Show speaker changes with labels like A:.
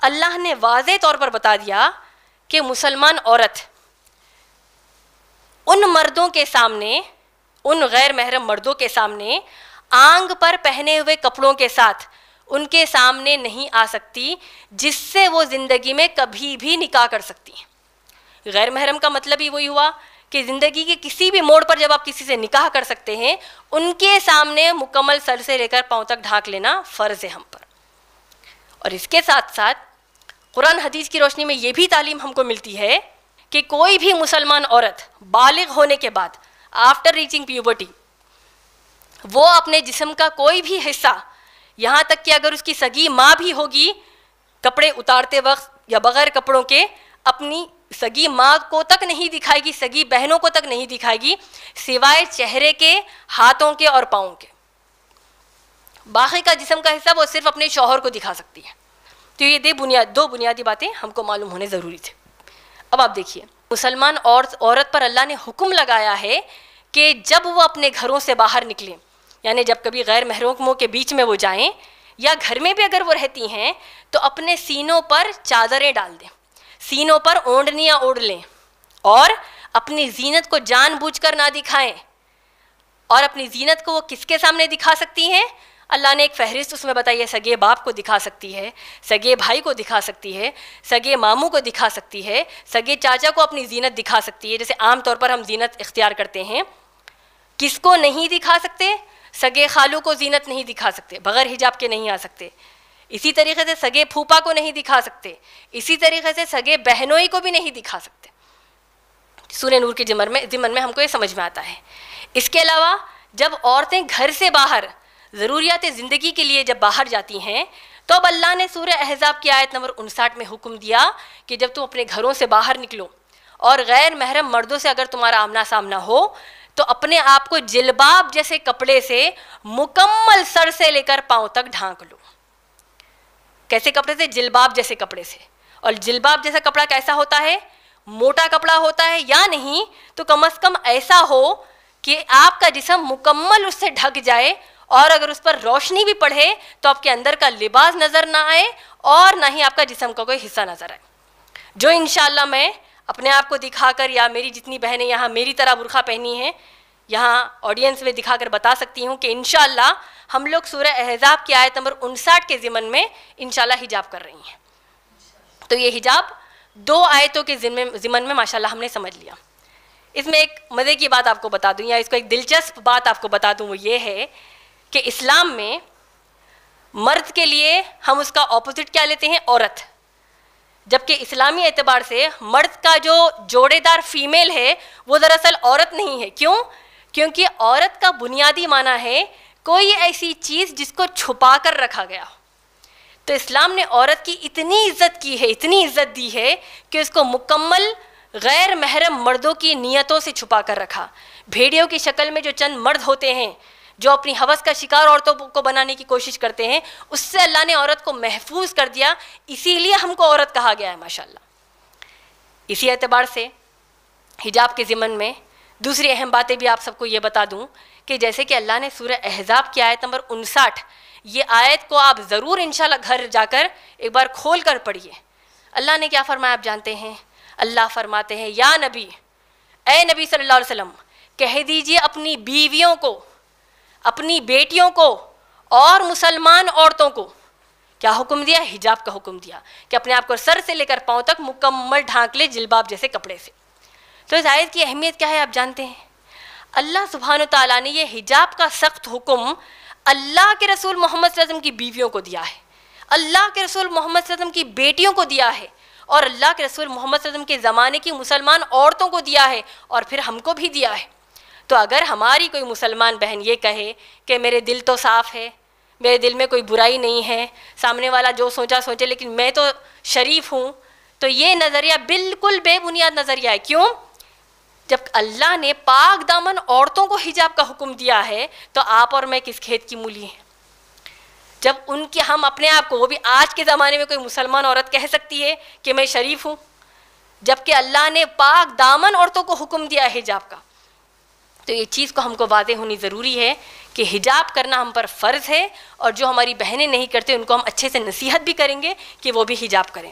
A: अल्लाह ने वाज़े तौर पर बता दिया कि मुसलमान औरत उन मर्दों के सामने, उन गैर महरम मर्दों के सामने आंग पर पहने हुए कपड़ों के साथ उनके सामने नहीं आ सकती, जिससे वो ज़िंदगी में कभी भी निकाह कर सकती हैं। गैर महरम का मतलब ही वही हुआ कि ज़िंदगी के किसी भी मोड़ पर जब आप किसी से निकाह कर सकते हैं, उनके सामने मुकम्मल सर से लेकर पाँव तक ढांक लेना फ़र्ज़ है हम पर। और इसके साथ साथ कुरान हदीस की रोशनी में ये भी तालीम हमको मिलती है कि कोई भी मुसलमान औरत बालिग होने के बाद, आफ्टर रीचिंग प्यूबर्टी, वो अपने जिस्म का कोई भी हिस्सा, यहाँ तक कि अगर उसकी सगी माँ भी होगी, कपड़े उतारते वक्त या बगैर कपड़ों के अपनी सगी माँ को तक नहीं दिखाएगी, सगी बहनों को तक नहीं दिखाएगी, सिवाय चेहरे के, हाथों के और पाँव के। बाकी का जिस्म का हिस्सा वो सिर्फ अपने शौहर को दिखा सकती है। तो ये दो बुनियादी बातें हमको मालूम होने ज़रूरी थे। अब आप देखिए, मुसलमान औरत पर अल्लाह ने हुक्म लगाया है कि जब वो अपने घरों से बाहर निकलें, यानी जब कभी गैर महरमों के बीच में वो जाएं, या घर में भी अगर वो रहती हैं, तो अपने सीनों पर चादरें डाल दें, सीनों पर ओढ़नियाँ ओढ़ लें, और अपनी जीनत को जानबूझकर ना दिखाएं। और अपनी जीनत को वो किसके सामने दिखा सकती हैं? अल्लाह ने एक फहरिस्त उसमें बताई है। सगे बाप को दिखा सकती है, सगे भाई को दिखा सकती है, सगे मामू को दिखा सकती है, सगे चाचा को अपनी जीनत दिखा सकती है, जैसे आम तौर पर हम जीनत इख्तियार करते हैं। किसको नहीं दिखा सकते? सगे खालू को जीनत नहीं दिखा सकते, बगैर हिजाब के नहीं आ सकते। इसी तरीके से सगे फूफा को नहीं दिखा सकते, इसी तरीके से सगे बहनोई को भी नहीं दिखा सकते। सूरह नूर के ज़िमन में हमको ये समझ में आता है। इसके अलावा जब औरतें घर से बाहर ज़रूरियात ज़िंदगी के लिए जब बाहर जाती हैं, तो अब अल्लाह ने सूरह अहज़ाब की आयत नंबर 59 में हुक्म दिया कि जब तुम अपने घरों से बाहर निकलो और गैर महरम मर्दों से अगर तुम्हारा आमना सामना हो, तो अपने आप को जिल्बाब जैसे कपड़े से मुकम्मल सर से लेकर पाँव तक ढांक लो। कैसे कपड़े से? जिल्बाब जैसे कपड़े से। और जिल्बाब जैसा कपड़ा कैसा होता है? मोटा कपड़ा होता है, या नहीं तो कम से कम ऐसा हो कि आपका जिस्म मुकम्मल उससे ढक जाए, और अगर उस पर रोशनी भी पड़े तो आपके अंदर का लिबास नज़र ना आए और ना ही आपका जिस्म का कोई हिस्सा नज़र आए। जो इंशाअल्लाह मैं अपने आप को दिखाकर, या मेरी जितनी बहनें यहाँ मेरी तरह बुरखा पहनी हैं, यहाँ ऑडियंस में दिखाकर बता सकती हूँ कि इंशाअल्लाह हम लोग सूरह अहज़ाब की आयत नंबर 59 के ज़िमन में इंशाअल्लाह हिजाब कर रही हैं। तो ये हिजाब 2 आयतों के ज़िमन में माशाअल्लाह हमने समझ लिया। इसमें एक मज़े की बात आपको बता दूँ, या इसको एक दिलचस्प बात आपको बता दूँ, वो ये है कि इस्लाम में मर्द के लिए हम उसका ऑपोजिट क्या लेते हैं? औरत। जबकि इस्लामी एतबार से मर्द का जो जोड़ेदार फीमेल है वो दरअसल औरत नहीं है। क्यों? क्योंकि औरत का बुनियादी माना है कोई ऐसी चीज़ जिसको छुपा कर रखा गया हो। तो इस्लाम ने औरत की इतनी इज्जत की है, इतनी इज्जत दी है कि उसको मुकम्मल गैर महरम मर्दों की नियतों से छुपा कर रखा। भेड़ियों की शक्ल में जो चंद मर्द होते हैं जो अपनी हवस का शिकार औरतों को बनाने की कोशिश करते हैं, उससे अल्लाह ने औरत को महफूज कर दिया। इसीलिए हमको औरत कहा गया है माशाल्लाह। इसी एतबार से हिजाब के ज़िमन में दूसरी अहम बातें भी आप सबको ये बता दूं कि जैसे कि अल्लाह ने सूरह अहज़ाब की आयत नंबर 59, ये आयत को आप ज़रूर इंशाल्लाह घर जाकर एक बार खोल कर पढ़िए। अल्लाह ने क्या फरमाया आप जानते हैं? अल्लाह फरमाते हैं, या नबी, ए नबी सल्लल्लाहु अलैहि वसल्लम, कह दीजिए अपनी बीवियों को, अपनी बेटियों को और मुसलमान औरतों को क्या हुक्म दिया? हिजाब का हुक्म दिया कि अपने आप को सर से लेकर पाँव तक मुकम्मल ढांक ले जिल्बाब जैसे कपड़े से। तो इस आयत की अहमियत क्या है आप जानते हैं? अल्लाह सुब्हान ताला ने ये हिजाब का सख्त हुक्म अल्लाह के रसूल मोहम्मद सल्लल्लाहु अलैहि वसल्लम की बीवियों को दिया है, अल्लाह के रसूल मोहम्मद सल्लल्लाहु अलैहि वसल्लम की बेटियों को दिया है, और अल्लाह के रसूल मोहम्मद सल्लल्लाहु अलैहि वसल्लम के ज़माने की मुसलमान औरतों को दिया है, और फिर हमको भी दिया है। तो अगर हमारी कोई मुसलमान बहन ये कहे कि मेरे दिल तो साफ़ है, मेरे दिल में कोई बुराई नहीं है, सामने वाला जो सोचा सोचे, लेकिन मैं तो शरीफ हूँ, तो ये नज़रिया बिल्कुल बेबुनियाद नज़रिया है। क्यों? जब अल्लाह ने पाक दामन औरतों को हिजाब का हुक्म दिया है, तो आप और मैं किस खेत की मूली हैं? जब उनकी हम अपने आप को, वो भी आज के ज़माने में कोई मुसलमान औरत कह सकती है कि मैं शरीफ हूँ, जबकि अल्लाह ने पाक दामन औरतों को हुक्म दिया है हिजाब का। तो ये चीज़ को हमको वाज़ेह होनी ज़रूरी है कि हिजाब करना हम पर फ़र्ज़ है, और जो हमारी बहनें नहीं करते उनको हम अच्छे से नसीहत भी करेंगे कि वो भी हिजाब करें।